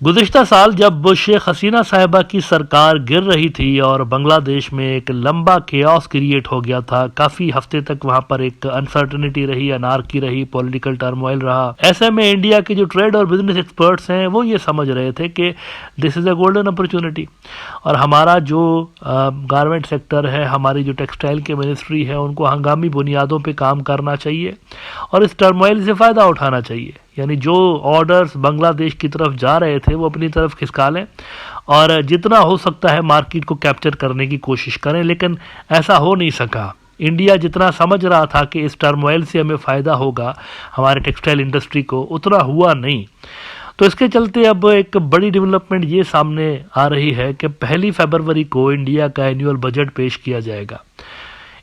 गुज़िश्ता साल जब शेख हसीना साहिबा की सरकार गिर रही थी और बांग्लादेश में एक लंबा केओस क्रिएट हो गया था, काफ़ी हफ्ते तक वहाँ पर एक अनसर्टनिटी रही, अनार्की रही, पॉलिटिकल टर्मोइल रहा। ऐसे में इंडिया के जो ट्रेड और बिजनेस एक्सपर्ट्स हैं वो ये समझ रहे थे कि this is a golden opportunity और हमारा जो गारमेंट सेक्टर है, हमारी जो टेक्सटाइल की मिनिस्ट्री है, उनको हंगामी बुनियादों पर काम करना चाहिए और इस टर्मोइल से फ़ायदा उठाना चाहिए। यानी जो ऑर्डर्स बांग्लादेश की तरफ जा रहे थे वो अपनी तरफ खिसका लें और जितना हो सकता है मार्केट को कैप्चर करने की कोशिश करें, लेकिन ऐसा हो नहीं सका। इंडिया जितना समझ रहा था कि इस टर्मोइल से हमें फ़ायदा होगा हमारे टेक्सटाइल इंडस्ट्री को, उतना हुआ नहीं। तो इसके चलते अब एक बड़ी डेवलपमेंट ये सामने आ रही है कि 1 फरवरी को इंडिया का एनुअल बजट पेश किया जाएगा।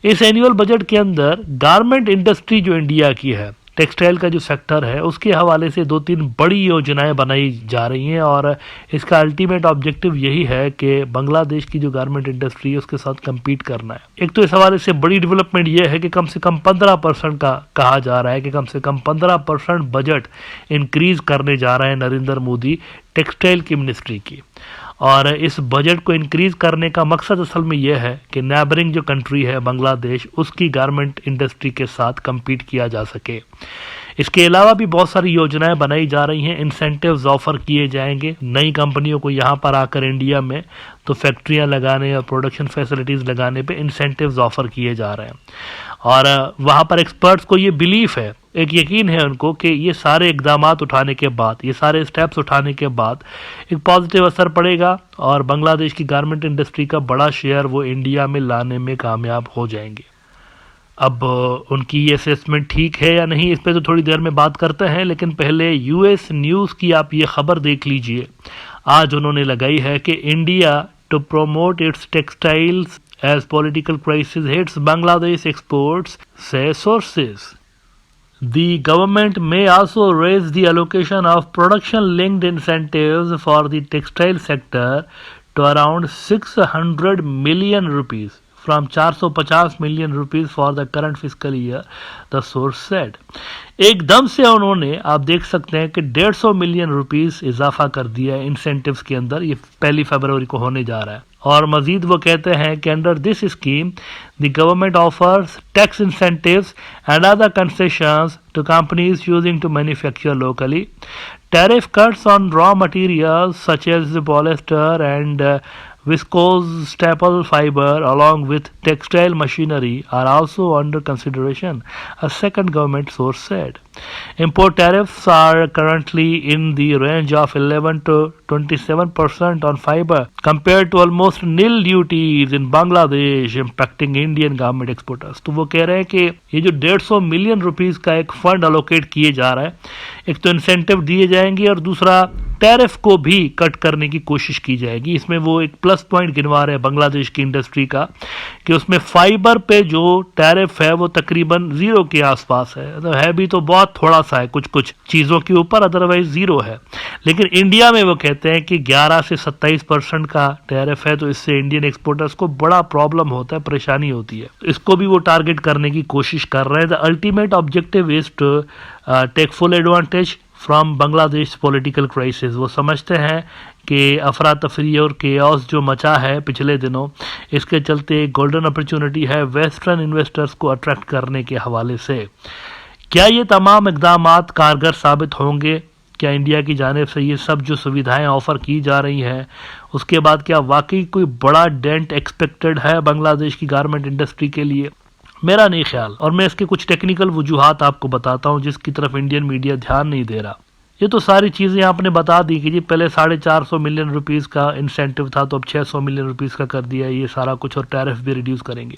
इस एनुअल बजट के अंदर गारमेंट इंडस्ट्री जो इंडिया की है, टेक्सटाइल का जो सेक्टर है, उसके हवाले से 2-3 बड़ी योजनाएं बनाई जा रही हैं और इसका अल्टीमेट ऑब्जेक्टिव यही है कि बांग्लादेश की जो गारमेंट इंडस्ट्री है उसके साथ compete करना है। एक तो इस हवाले से बड़ी डेवलपमेंट यह है कि कम से कम 15% का कहा जा रहा है कि कम से कम 15% बजट इंक्रीज करने जा रहे हैं नरेंद्र मोदी टेक्सटाइल की मिनिस्ट्री की। और इस बजट को इंक्रीज करने का मकसद असल में यह है कि नेबरिंग जो कंट्री है बांग्लादेश, उसकी गारमेंट इंडस्ट्री के साथ compete किया जा सके। इसके अलावा भी बहुत सारी योजनाएं बनाई जा रही हैं, इंसेंटिव्स ऑफर किए जाएंगे नई कंपनियों को यहाँ पर आकर इंडिया में, तो फैक्ट्रियाँ लगाने और प्रोडक्शन फैसिलिटीज़ लगाने पे इंसेंटिव्स ऑफर किए जा रहे हैं। और वहाँ पर एक्सपर्ट्स को ये बिलीफ है, एक यकीन है उनको कि ये सारे इकदामात उठाने के बाद, ये सारे स्टेप्स उठाने के बाद एक पॉजिटिव असर पड़ेगा और बांग्लादेश की गारमेंट इंडस्ट्री का बड़ा शेयर वो इंडिया में लाने में कामयाब हो जाएंगे। अब उनकी ये असेसमेंट ठीक है या नहीं, इस पे तो थोड़ी देर में बात करते हैं, लेकिन पहले यूएस न्यूज़ की आप ये खबर देख लीजिए। आज उन्होंने लगाई है कि India to promote its textiles as political crisis hits Bangladesh exports, say sources. The government may also raise the allocation of production-linked incentives for the textile sector to around 600 million rupees from 450 million rupees for the current fiscal year, the source said. एकदम से उन्होंने, आप देख सकते हैं कि 150 million rupees इजाफा कर दिया है इंसेंटिव्स के अंदर। ये 1 फरवरी को होने जा रहा है और मजीद वो कहते हैं कि under this scheme the government offers tax incentives and other concessions to companies using to manufacture locally. Tariff cuts on raw materials such as polyester and viscose staple fiber along with textile machinery are also under consideration, a second government source said. Import tariffs are currently in the range of 11 to 27% on fiber compared to almost nil duties in Bangladesh, impacting Indian garment exporters. तो वो कह रहे हैं कि ये जो 150 million rupees का एक फंड अलोकेट किए जा रहा है, एक तो इंसेंटिव दिए जाएंगे और दूसरा टैरिफ को भी कट करने की कोशिश की जाएगी। इसमें वो एक प्लस पॉइंट गिनवा रहे हैं बांग्लादेश की इंडस्ट्री का कि उसमें फाइबर पे जो टैरिफ है वो तकरीबन 0 के आसपास है, तो है भी तो बहुत थोड़ा सा है कुछ कुछ चीज़ों के ऊपर, अदरवाइज 0 है। लेकिन इंडिया में वो कहते हैं कि 11 से 27% का टैरिफ है, तो इससे इंडियन एक्सपोर्टर्स को बड़ा प्रॉब्लम होता है, परेशानी होती है। इसको भी वो टारगेट करने की कोशिश कर रहे हैं। The ultimate objective is to take full advantage from Bangladesh political crisis. वो समझते हैं कि अफरा तफरी और केओस जो मचा है पिछले दिनों, इसके चलते एक गोल्डन अपॉर्चुनिटी है वेस्टर्न इन्वेस्टर्स को अट्रैक्ट करने के हवाले से। क्या ये तमाम इक़दामात कारगर साबित होंगे? क्या इंडिया की जानिब से ये सब जो सुविधाएं ऑफ़र की जा रही हैं, उसके बाद क्या वाकई कोई बड़ा डेंट एक्सपेक्टेड है बांग्लादेश की गारमेंट इंडस्ट्री के लिए? मेरा नहीं ख्याल। और मैं इसके कुछ टेक्निकल वजूहात आपको बताता हूँ जिसकी तरफ इंडियन मीडिया ध्यान नहीं दे रहा। ये तो सारी चीज़ें आपने बता दी कि जी पहले 450 मिलियन रुपीज़ का इंसेंटिव था, तो अब 600 मिलियन रुपीज़ का कर दिया ये सारा कुछ, और टैरिफ भी रिड्यूस करेंगे।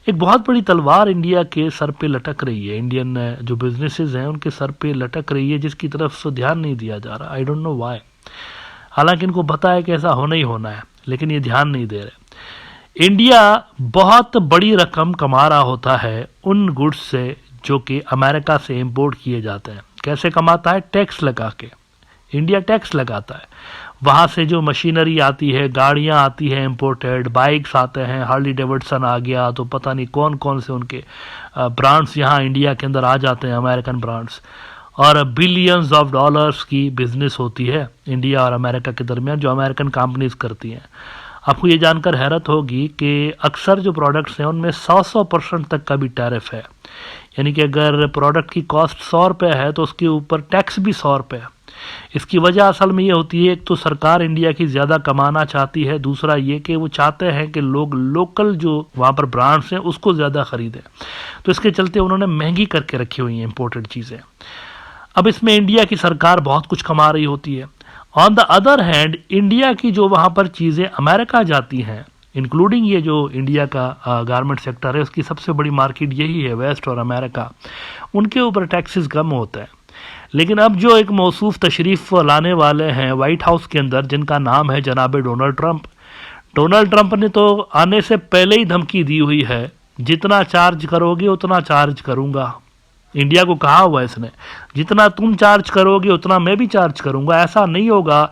एक बहुत बड़ी तलवार इंडिया के सर पे लटक रही है, इंडियन जो बिजनेसेस हैं उनके सर पे लटक रही है, जिसकी तरफ ध्यान नहीं दिया जा रहा। I don't know why. हालांकि इनको पता है कि ऐसा होना ही होना है, लेकिन ये ध्यान नहीं दे रहे। इंडिया बहुत बड़ी रकम कमा रहा होता है उन गुड्स से जो कि अमेरिका से इंपोर्ट किए जाते हैं। कैसे कमाता है? टैक्स लगा के। इंडिया टैक्स लगाता है। वहाँ से जो मशीनरी आती है, गाड़ियाँ आती हैं इंपोर्टेड, बाइक्स आते हैं, हार्ली डेविडसन आ गया, तो पता नहीं कौन कौन से उनके ब्रांड्स यहाँ इंडिया के अंदर आ जाते हैं, अमेरिकन ब्रांड्स। और बिलियंस ऑफ डॉलर्स की बिजनेस होती है इंडिया और अमेरिका के दरमियान, जो अमेरिकन कंपनीज करती हैं। आपको ये जानकर हैरत होगी कि अक्सर जो प्रोडक्ट्स हैं उनमें 100% तक का भी टैरिफ है। यानी कि अगर प्रोडक्ट की कॉस्ट 100 रुपये है तो उसके ऊपर टैक्स भी 100 रुपये है। इसकी वजह असल में ये होती है, एक तो सरकार इंडिया की ज़्यादा कमाना चाहती है, दूसरा ये कि वो चाहते हैं कि लोग लोकल जो वहाँ पर ब्रांड्स हैं उसको ज़्यादा ख़रीदें। तो इसके चलते उन्होंने महंगी करके रखी हुई हैं इम्पोर्टेड चीज़ें। अब इसमें इंडिया की सरकार बहुत कुछ कमा रही होती है। On the other hand India की जो वहाँ पर चीज़ें अमेरिका जाती हैं, इंक्लूडिंग ये जो इंडिया का गारमेंट सेक्टर है, उसकी सबसे बड़ी मार्केट यही है, वेस्ट और अमेरिका, उनके ऊपर टैक्सेस कम होते हैं। लेकिन अब जो एक मौसूफ तशरीफ़ लाने वाले हैं वाइट हाउस के अंदर, जिनका नाम है जनाब डोनाल्ड ट्रंप ने तो आने से पहले ही धमकी दी हुई है, जितना चार्ज करोगे उतना चार्ज करूँगा। इंडिया को कहा हुआ है इसने, जितना तुम चार्ज करोगे उतना मैं भी चार्ज करूंगा। ऐसा नहीं होगा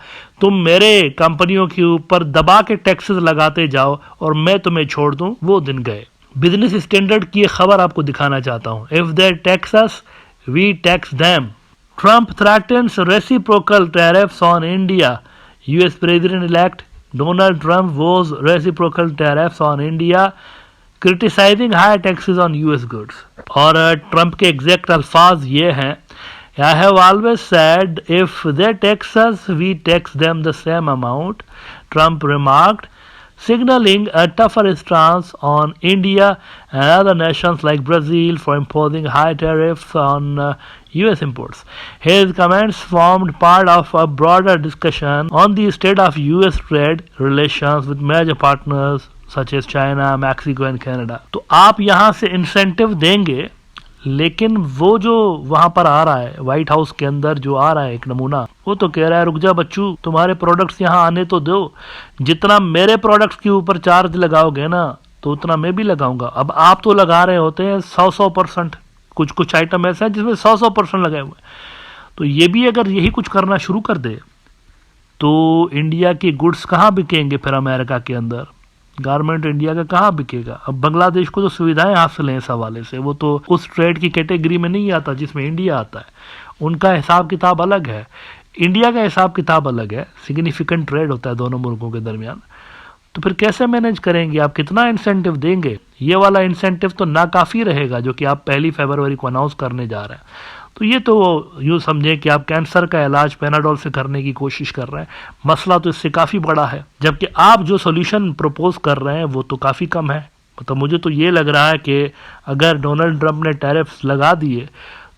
तुम मेरे कंपनियों के ऊपर दबा के टैक्सेस लगाते जाओ और मैं तुम्हें छोड़ दूं, वो दिन गए। बिजनेस स्टैंडर्ड की खबर आपको दिखाना चाहता हूं। If they tax us we tax them. Trump threatens reciprocal tariffs on India. US president elect Donald Trump vows reciprocal tariffs on India, criticising high taxes on US goods. और Trump के exact अल्फाज ये हैं, I have always said if they tax us we tax them the same amount, Trump remarked, signaling a tougher stance on India and other nations like Brazil for imposing high tariffs on US imports. His comments formed part of a broader discussion on the state of US trade relations with major partners such as China, Mexico and Canada. तो आप यहाँ से incentive देंगे, लेकिन वो जो वहाँ पर आ रहा है व्हाइट हाउस के अंदर जो आ रहा है एक नमूना, वो तो कह रहा है रुक जा बच्चू, तुम्हारे प्रोडक्ट्स यहाँ आने तो दो, जितना मेरे प्रोडक्ट्स के ऊपर चार्ज लगाओगे ना तो उतना मैं भी लगाऊंगा। अब आप तो लगा रहे होते हैं 100%, कुछ आइटम ऐसे हैं जिसमें 100% लगाए हुए। तो ये भी अगर यही कुछ करना शुरू कर दे तो इंडिया के गुड्स कहाँ बिकेंगे फिर अमेरिका के अंदर? गारमेंट इंडिया का कहाँ बिकेगा? अब बांग्लादेश को जो सुविधाएं हासिल हैं इस हवाले से, वो तो उस ट्रेड की कैटेगरी में नहीं आता जिसमें इंडिया आता है। उनका हिसाब किताब अलग है, इंडिया का हिसाब किताब अलग है। सिग्निफिकेंट ट्रेड होता है दोनों मुल्कों के दरमियान। तो फिर कैसे मैनेज करेंगे? आप कितना इंसेंटिव देंगे? ये वाला इंसेंटिव तो नाकाफ़ी रहेगा जो कि आप 1 फरवरी को अनाउंस करने जा रहे हैं। तो ये तो यूँ समझें कि आप कैंसर का इलाज पैनाडोल से करने की कोशिश कर रहे हैं। मसला तो इससे काफ़ी बड़ा है, जबकि आप जो सोल्यूशन प्रपोज कर रहे हैं वो तो काफ़ी कम है। मतलब मुझे तो ये लग रहा है कि अगर डोनाल्ड ट्रंप ने टैरिफ्स लगा दिए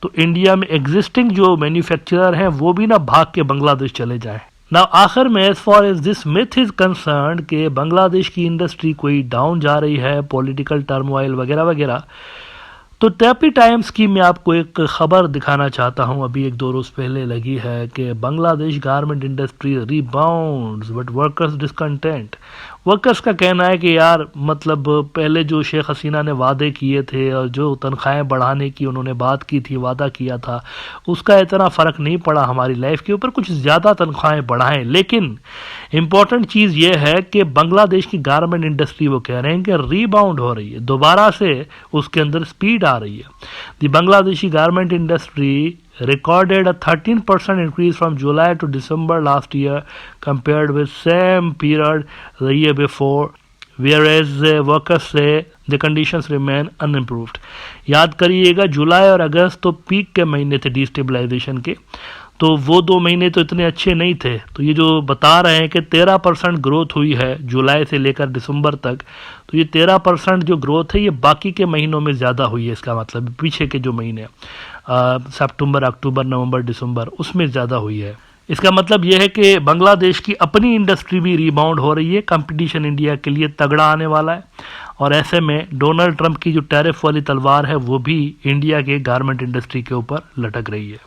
तो इंडिया में एग्जिस्टिंग जो मैन्युफैक्चरर हैं वो भी ना भाग के बांग्लादेश चले जाएं। ना आखिर में as far as this myth is concern कि बांग्लादेश की इंडस्ट्री कोई डाउन जा रही है, पॉलिटिकल टर्मोइल वगैरह वगैरह, तो टैपी टाइम्स की मैं आपको एक ख़बर दिखाना चाहता हूं, अभी 1-2 रोज़ पहले लगी है कि Bangladesh garment industry rebounds but workers discontent. Workers का कहना है कि यार मतलब पहले जो शेख हसीना ने वादे किए थे और जो तनख्वाहें बढ़ाने की उन्होंने बात की थी, वादा किया था, उसका इतना फ़र्क नहीं पड़ा हमारी लाइफ के ऊपर, कुछ ज़्यादा तनख्वाहें बढ़ाएं। लेकिन इम्पॉर्टेंट चीज़ ये है कि बांग्लादेश की गारमेंट इंडस्ट्री वो कह रहे हैं कि रीबाउंड हो रही है, दोबारा से उसके अंदर स्पीड आ रही है। The Bangladeshi garment industry recorded a 13% increase from July to December last year compared with same period the year before, whereas workers say the conditions remain unimproved. याद करिएगा जुलाई और अगस्त तो पीक के महीने थे डिस्टेबलाइजेशन के, तो वो 2 महीने तो इतने अच्छे नहीं थे। तो ये जो बता रहे हैं कि 13% ग्रोथ हुई है जुलाई से लेकर दिसंबर तक, तो ये 13% जो ग्रोथ है ये बाकी के महीनों में ज़्यादा हुई है। इसका मतलब पीछे के जो महीने सितंबर, अक्टूबर, नवंबर, दिसंबर, उसमें ज़्यादा हुई है। इसका मतलब यह है कि बांग्लादेश की अपनी इंडस्ट्री भी रिबाउंड हो रही है, कंपटीशन इंडिया के लिए तगड़ा आने वाला है। और ऐसे में डोनाल्ड ट्रंप की जो टैरिफ वाली तलवार है वो भी इंडिया के गारमेंट इंडस्ट्री के ऊपर लटक रही है।